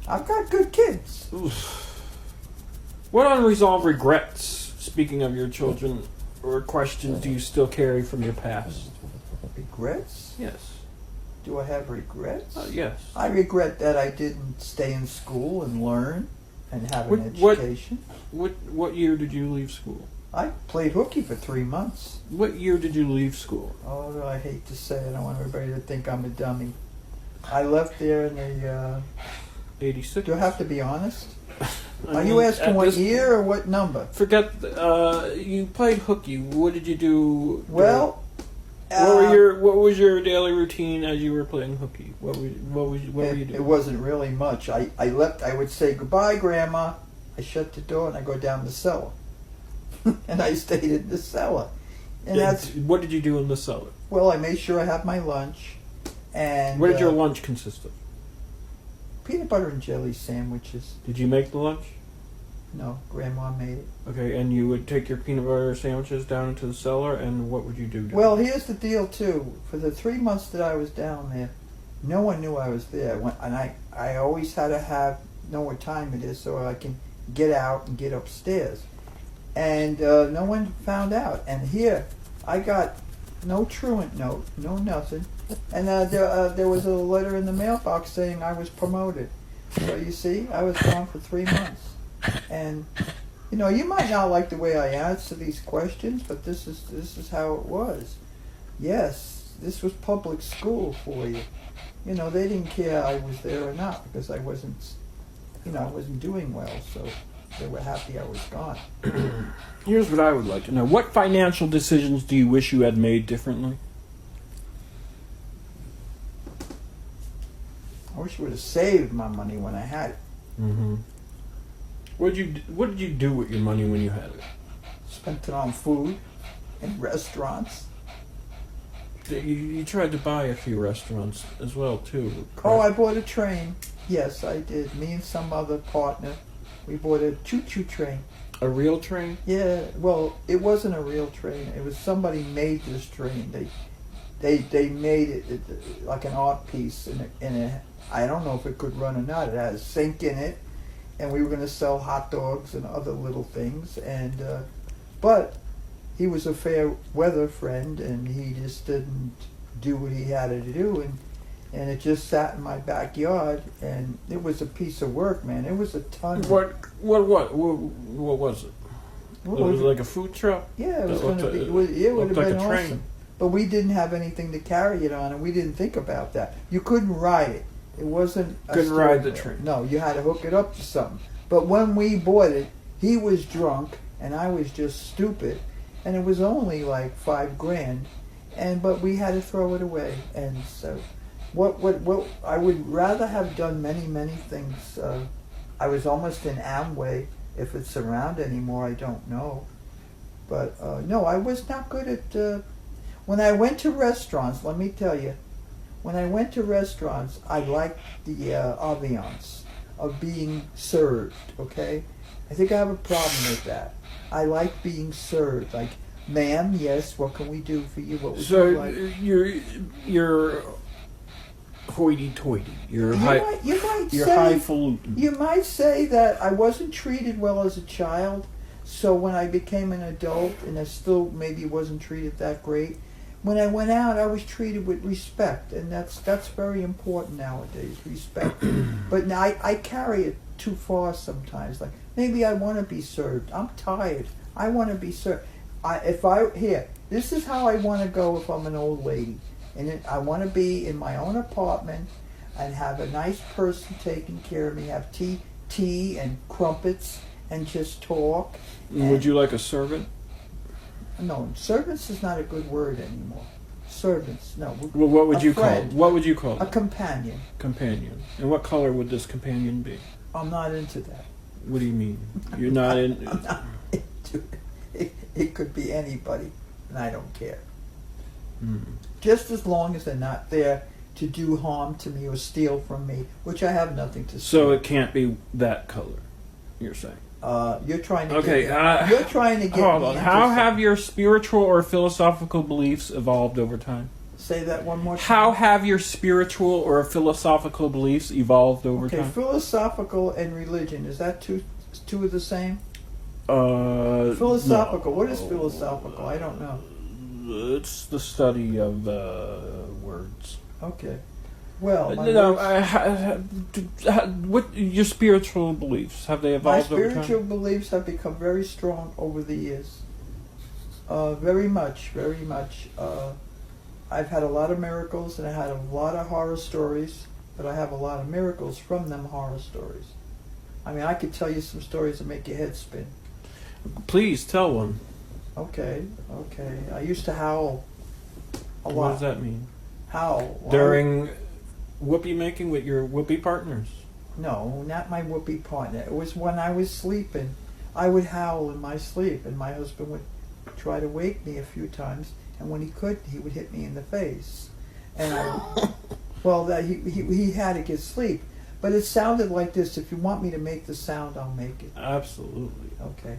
I've got good kids. Oof. What unresolved regrets, speaking of your children, or questions do you still carry from your past? Regrets? Yes. Do I have regrets? Yes. I regret that I didn't stay in school and learn and have an What- education. What year did you leave school? I played hooky for 3 months. What year did you leave school? Oh, I hate to say it. I don't want everybody to think I'm a dummy. I left there in the. 86. Do I have to be honest? I Are mean, you asking at what this- year or what number? Forget. You played hooky. What did you do? Well, What was your daily routine as you were playing hooky? What were you doing? It wasn't really much. I left. I would say goodbye, Grandma. I shut the door and I go down the cellar, and I stayed in the cellar. And that's What did you do in the cellar? well. I made sure I have my lunch. And What did your lunch consist of? peanut butter and jelly sandwiches? Did you make the lunch? No, Grandma made it. Okay, and you would take your peanut butter sandwiches down into the cellar, and what would you do? down Well, there? here's the deal too. For the 3 months that I was down there, no one knew I was there. And I always had to know what time it is so I can get out and get upstairs. And no one found out. And here, I got no truant note, no nothing. And there was a letter in the mailbox saying I was promoted. So you see, I was gone for 3 months. And you might not like the way I answer these questions, but this is how it was. Yes, this was public school for you. They didn't care I was there or not because I wasn't doing well. So they were happy I was gone. Here's what I would like to know: what financial decisions do you wish you had made differently? I wish I would have saved my money when I had it. Mm-hmm. What did you do with your money when you had it? Spent it on food and restaurants. You tried to buy a few restaurants as well too. Oh, I bought a train. Yes, I did. Me and some other partner, we bought a choo-choo train. A real train? Yeah, well, it wasn't a real train. It was somebody made this train. They made it like an art piece, and I don't know if it could run or not. It had a sink in it, and we were going to sell hot dogs and other little things. And but he was a fair weather friend, and he just didn't do what he had to do, and it just sat in my backyard, and it was a piece of work, man. It was a ton. What was it? What Was it like a food truck? Yeah, it was That going to looked be. like- It would have looked like been a train. awesome. But we didn't have anything to carry it on, and we didn't think about that. You couldn't ride it. It wasn't. Couldn't ride the train. No, you had to hook it up to something. But when we bought it, he was drunk, and I was just stupid, and it was only like $5,000, but we had to throw it away. And so, what I would rather have done many things. I was almost in Amway. If it's around anymore, I don't know. But no, I was not good at. When I went to restaurants, let me tell you, when I went to restaurants, I liked the ambiance of being served. Okay, I think I have a problem with that. I like being served. Like, ma'am, yes, what can we do for you? What would So you like? you're hoity-toity. You're You might You're say, highfalutin. you might say that I wasn't treated well as a child, so when I became an adult, and I still maybe wasn't treated that great, when I went out, I was treated with respect, and that's very important nowadays, respect. But now I carry it too far sometimes. Like, maybe I want to be served. I'm tired. I want to be served. This is how I want to go if I'm an old lady. And I want to be in my own apartment and have a nice person taking care of me, have tea and crumpets, and just talk. Would you like a servant? No, servants is not a good word anymore. Servants, no. Well, what would A you call? friend. What would you call A it? companion. Companion. And what color would this companion be? I'm not into that. What do you mean? You're not in. I'm not into it. It could be anybody, and I don't care. Hmm. Just as long as they're not there to do harm to me or steal from me, which I have nothing to steal. So it can't be that color. You're saying. You're trying to Okay, you're trying to get Hold me on. into How something. have your spiritual or philosophical beliefs evolved over time? Say that one more time. How have your spiritual or philosophical beliefs evolved over Okay, time? philosophical and religion, is that two of the same? Philosophical. Philosophical. What is philosophical? I don't know. It's the study of words. Okay. Well, my, No, words- what your spiritual beliefs have they my evolved over spiritual time? beliefs have become very strong over the years. Very much, very much. I've had a lot of miracles and I had a lot of horror stories, but I have a lot of miracles from them horror stories. I mean, I could tell you some stories that make your head spin. Please tell one. Okay, okay. I used to howl a lot. What does that mean? Howl. Well, During whoopee making with your whoopee partners. No, not my whoopee partner. It was when I was sleeping. I would howl in my sleep, and my husband would try to wake me a few times, and when he could, he would hit me in the face. And well, that he had to get sleep. But it sounded like this. If you want me to make the sound, I'll make it. Absolutely. Okay.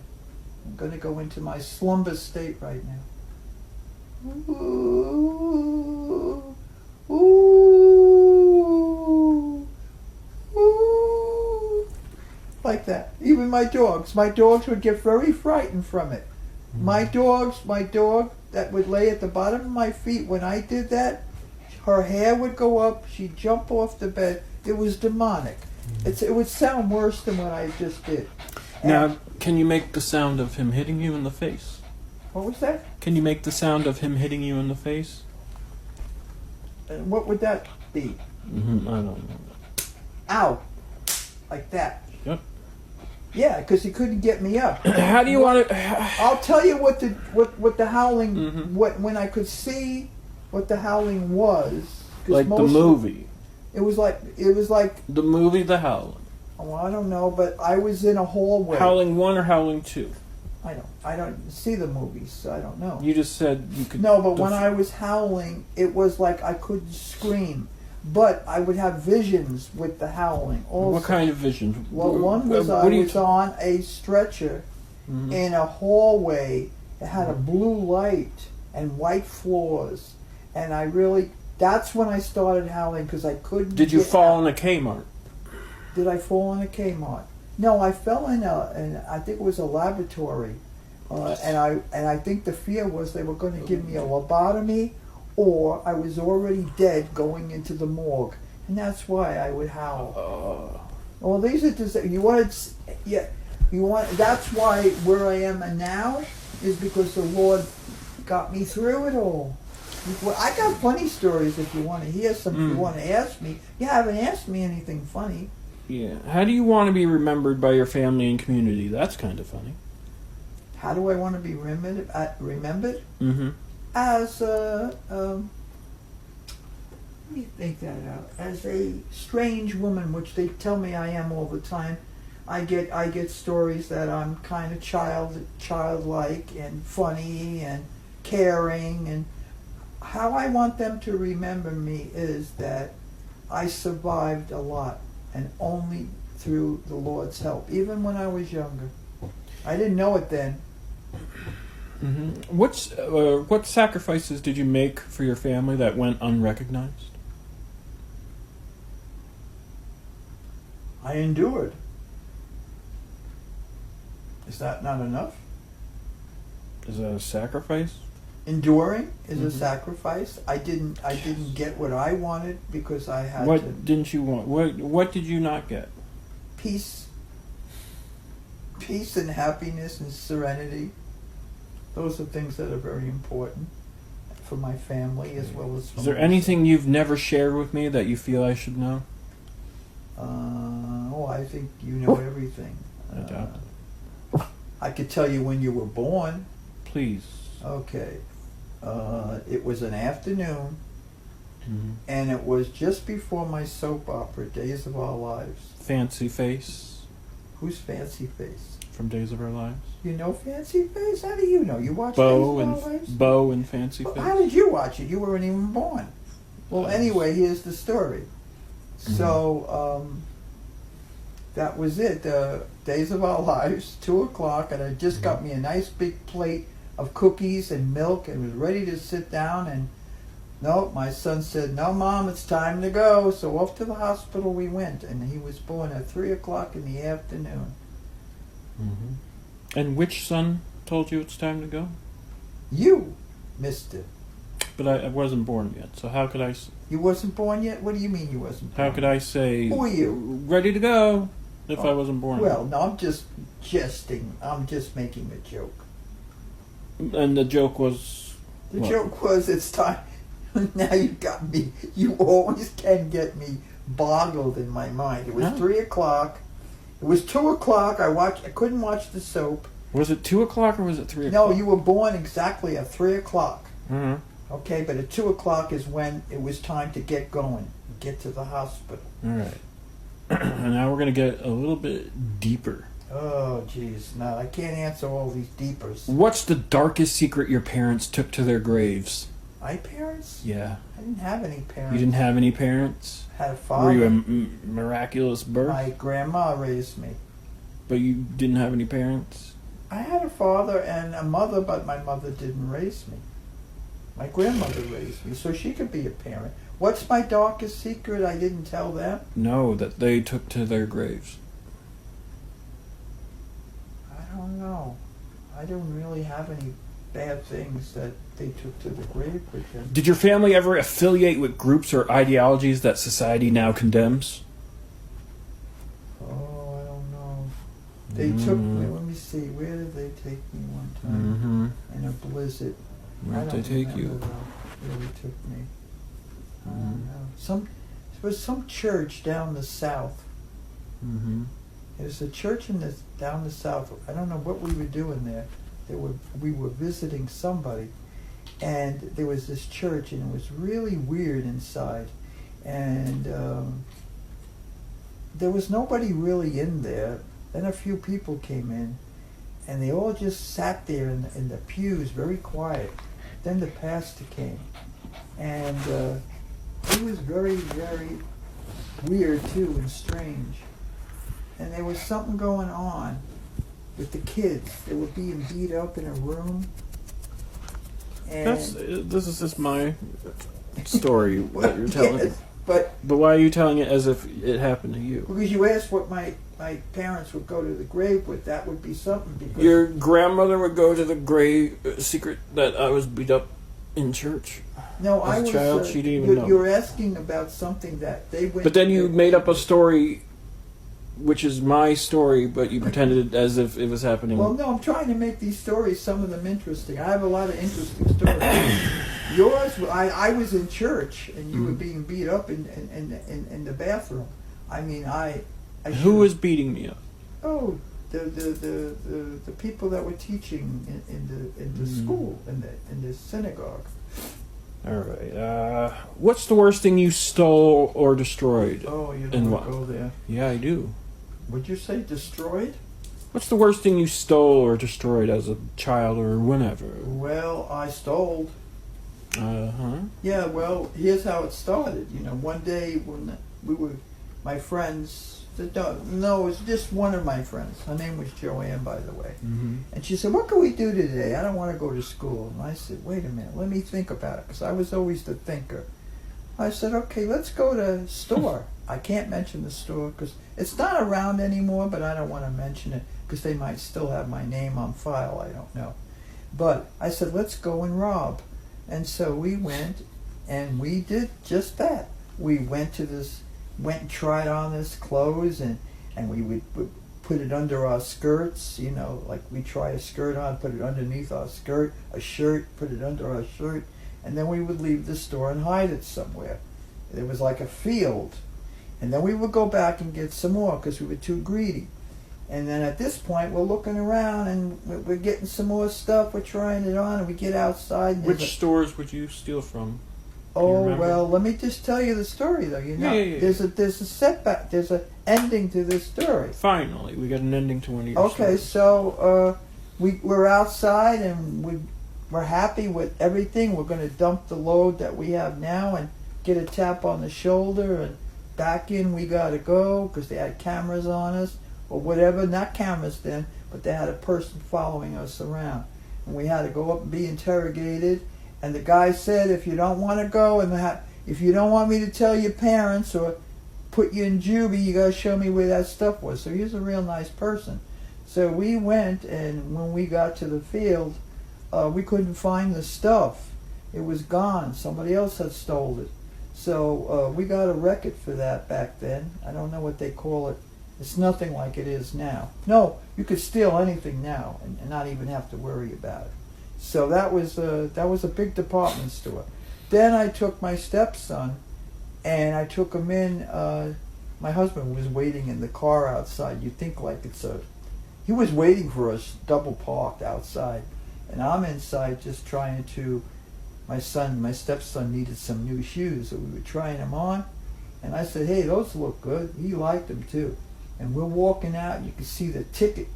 I'm going to go into my slumber state right now. Ooh, ooh, ooh. Like that. Even my dogs would get very frightened from it. My dog that would lay at the bottom of my feet, when I did that, her hair would go up, she'd jump off the bed. It was demonic. It would sound worse than what I just did. Now, can you make the sound of him hitting you in the face? What was that? Can you make the sound of him hitting you in the face? And what would that be? I don't know. Ow. Like that. Yep. Yeah, because he couldn't get me up. How do you want to? I'll tell you what the howling, Mhm. when I could see what the howling was. 'Cause Like the most- movie. It was like, The movie The Howling. oh, I don't know, but I was in a hallway. Howling 1 or Howling 2? I don't see the movies, so I don't know. You just said you could. No, but when I was howling, it was like I couldn't scream, but I would have visions with the howling. Also. What kind of visions? Well, one was What I do you was on a stretcher Mhm. in a hallway. It had a blue light and white floors, and that's when I started howling because I couldn't. Did you get fall out. in a Kmart? Did I fall in a Kmart? No, I fell in I think it was a laboratory, and I think the fear was they were going to give me a lobotomy, or I was already dead going into the morgue, and that's why I would howl. Well, these are just you wanted, yeah, you want. That's why where I am now is because the Lord got me through it all. Well, I got funny stories if you want to hear some. If you want to ask me, you haven't asked me anything funny. Yeah. How do you want to be remembered by your family and community? That's kind of funny. How do I want to be remembered? Mm-hmm. As let me think that out. As a strange woman, which they tell me I am all the time. I get stories that I'm kind of childlike and funny and caring, and how I want them to remember me is that I survived a lot, and only through the Lord's help. Even when I was younger, I didn't know it then. Mm-hmm. What sacrifices did you make for your family that went unrecognized? I endured. Is that not enough? Is that a sacrifice? Enduring is a Mhm. sacrifice. I didn't get what I wanted because I had What to didn't you want? What did you not get? peace and happiness and serenity. Those are things that are very important for my family as well as for Is there myself. anything you've never shared with me that you feel I should know? I think you know everything. I doubt I could tell you when you were born. Please. Okay. It was an afternoon, Mm-hmm. and it was just before my soap opera, Days of Our Lives. Fancy Face Who's Fancy Face? from Days of Our Lives. You know Fancy Face? How do you know? You watch Bo Days of Our Lives? Bo and Fancy Well, Face. how did you watch it? You weren't even born. Well, anyway, here's the story. So, that was it. Days of Our Lives, 2:00, and I just got me a nice big plate of cookies and milk and was ready to sit down, and no, my son said, "No, Mom, it's time to go." So off to the hospital we went, and he was born at 3:00 in the afternoon. Mm-hmm. And which son told you it's time to go? You. Missed it. But I wasn't born yet, so how could I? You wasn't born yet? What do you mean you wasn't born? How could I say? Who are you? Ready to go if I Oh, wasn't born. Well, no, I'm just jesting. I'm just making a joke. And the joke was. The What? joke was, it's time. Now you got me. You always can get me boggled in my mind. It was Huh? 3 o'clock. It was 2 o'clock. I couldn't watch the soap. Was it 2 o'clock or was it 3 No, o'clock? you were born exactly at 3 o'clock. Mhm. Okay, but at 2 o'clock is when it was time to get going, get to the hospital. All right. And now we're gonna get a little bit deeper. Oh, jeez. No, I can't answer all these deepers. What's the darkest secret your parents took to their graves? My parents? Yeah. I didn't have any parents. You didn't have any parents? I had a father. Were you a miraculous birth? My grandma raised me. But you didn't have any parents? I had a father and a mother, but my mother didn't raise me. My grandmother raised me, so she could be a parent. What's my darkest secret I didn't tell them? No, that they took to their graves. I don't know. I don't really have any bad things that they took to the grave with them. Did your family ever affiliate with groups or ideologies that society now condemns? Oh, I don't know. They took me, let me see, where did they take me one time? Mm-hmm. In a blizzard. Where'd I they don't take remember, you? though, where they took me. I Mhm. don't know. There was some church down the south. Mm-hmm. There's a church down the south. I don't know what we were doing there. We were visiting somebody, and there was this church, and it was really weird inside, and there was nobody really in there. Then a few people came in, and they all just sat there in the pews, very quiet. Then the pastor came, and he was very, very weird too and strange. And there was something going on with the kids. They were being beat up in a room. And This is just my story that you're telling. Yes, but But why are you telling it as if it happened to you? because you asked what my parents would go to the grave with, that would be something. Because Your grandmother would go to the grave secret that I was beat up in church. no, as I a was. child, she didn't even know. You're asking about something that they went. But then to you the- made up a story, which is my story, but you pretended as if it was happening. Well, no, I'm trying to make these stories, some of them interesting. I have a lot of interesting stories. Yours, I was in church, and you were being beat up in the bathroom. I mean, I Who should've- was beating me up? Oh, the people that were teaching in the school, in the synagogue. All right. What's the worst thing you stole or destroyed? Oh, you And don't what? want to go there. Yeah, I do. Would you say destroyed? What's the worst thing you stole or destroyed as a child or whenever? Well, I stole. Uh-huh. Yeah, well, here's how it started. You know, one day when we were, my friends, no, it's just one of my friends. Her name was Joanne, by the way. Mm-hmm. And she said, what can we do today? I don't want to go to school. And I said, wait a minute, let me think about it, because I was always the thinker. I said, okay, let's go to a store. I can't mention the store because it's not around anymore, but I don't want to mention it because they might still have my name on file. I don't know. But I said, let's go and rob. And so we went, and we did just that. We went and tried on this clothes, and we would put it under our skirts, you know, like we try a skirt on, put it underneath our skirt, a shirt, put it under our shirt, and then we would leave the store and hide it somewhere. It was like a field. And then we would go back and get some more because we were too greedy. And then at this point, we're looking around and we're getting some more stuff. We're trying it on, and we get outside. And Which stores would you steal from? oh remember? well, let me just tell you the story, though. You know, Yeah. there's a setback. There's a ending to this story. Finally, we got an ending to one of your Okay, stories. so we're outside and we're happy with everything. We're going to dump the load that we have now and get a tap on the shoulder, and back in we got to go because they had cameras on us or whatever. Not cameras then, but they had a person following us around, and we had to go up and be interrogated. And the guy said, if you don't want to go and if you don't want me to tell your parents or put you in juvie, you got to show me where that stuff was. So he was a real nice person. So we went, and when we got to the field, we couldn't find the stuff. It was gone. Somebody else had stole it. So we got a record for that back then. I don't know what they call it. It's nothing like it is now. No, you could steal anything now and not even have to worry about it. So that was a big department store. Then I took my stepson, and I took him in. My husband was waiting in the car outside. You think like he was waiting for us, double parked outside, and I'm inside just trying to. My stepson needed some new shoes, so we were trying them on, and I said, "Hey, those look good." He liked them too, and we're walking out. You can see the ticket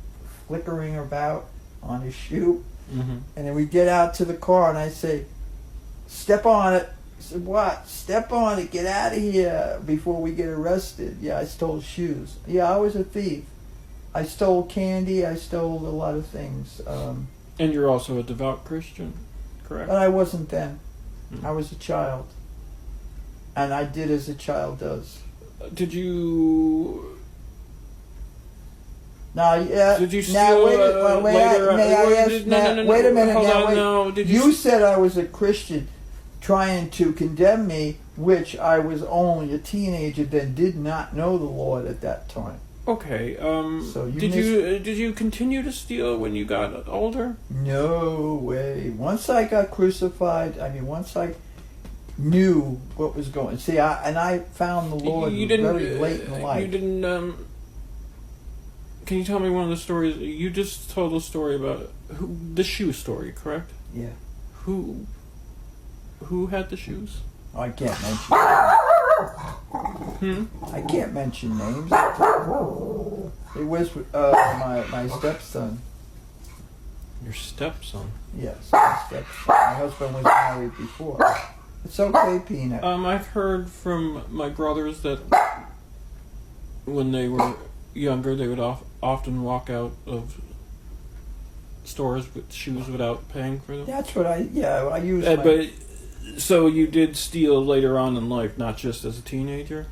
flickering about on his shoe, and then we get out to the car, and I say, "Step on it." He said, "What? Step on it. Get out of here before we get arrested." Yeah, I stole shoes. Yeah, I was a thief. I stole candy. I stole a lot of things. And you're also a devout Christian, correct? But I wasn't then. I was a child. And I did as a child does. Did you... Now, yeah. Did you steal now, later? Wait a minute. Hold now, on, wait. no. Did You said I was a Christian trying to condemn me, which I was only a teenager, then did not know the Lord at that time. Okay. So you did you continue to steal when you got older? No way. Once I got crucified, once I knew what was going. See, I found the Lord very late in life. You didn't. Can you tell me one of the stories? You just told a story about the shoe story, correct? Yeah. Who had the shoes? Oh, I can't mention. I can't mention names. It was my stepson. Your stepson? Yes, my stepson. My husband was married before. It's okay, Peanut. I've heard from my brothers that when they were younger, they would often walk out of stores with shoes without paying for them. That's what I used. But so you did steal later on in life, not just as a teenager.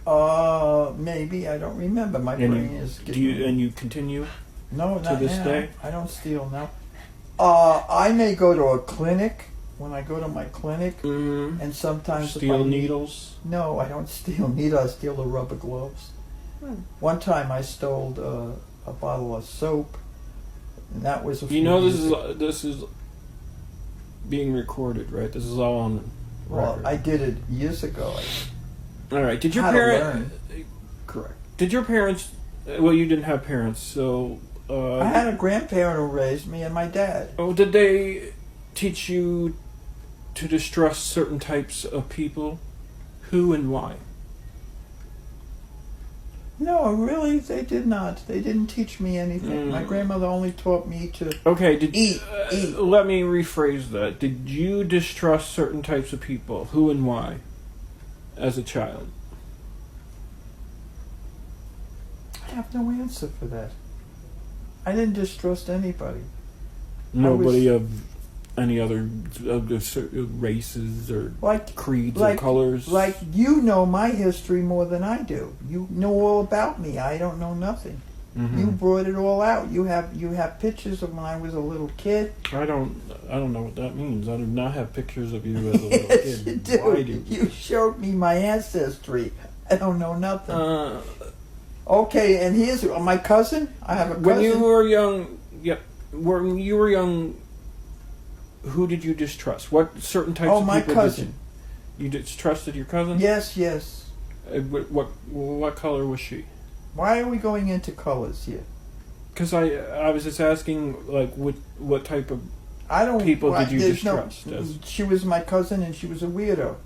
Maybe I don't remember. My brain is. And you continue? No, not to this now. day. I don't steal now. I may go to a clinic when I go to my clinic, and sometimes steal needles. No, I don't steal needles. I steal the rubber gloves. One time I stole a bottle of soap, and that was a few years ago. This is being recorded, right? This is all on record. Well, I did it years ago. All right. Did your parents? Correct. Did your parents? Well, you didn't have parents, so. I had a grandparent who raised me, and my dad. Oh, did they teach you to distrust certain types of people? Who and why? No, really, they did not. They didn't teach me anything. My grandmother only taught me to eat. Let me rephrase that. Did you distrust certain types of people? Who and why? As a child? I have no answer for that. I didn't distrust anybody. Nobody of any other races or creeds or colors? Like, you know my history more than I do. You know all about me. I don't know nothing. Mm-hmm. You brought it all out. You have pictures of when I was a little kid. I don't know what that means. I do not have pictures of you as a little yes, kid. You do. Why do you showed me my ancestry. I don't know nothing. Okay, and here's my cousin. I have a cousin. When you were young, when you were young, who did you distrust? What certain types of people? Oh, my cousin. You distrusted your cousin? Yes. What color was she? Why are we going into colors here? Because I was just asking, like, what type of people did you distrust? She was my cousin, and she was a weirdo.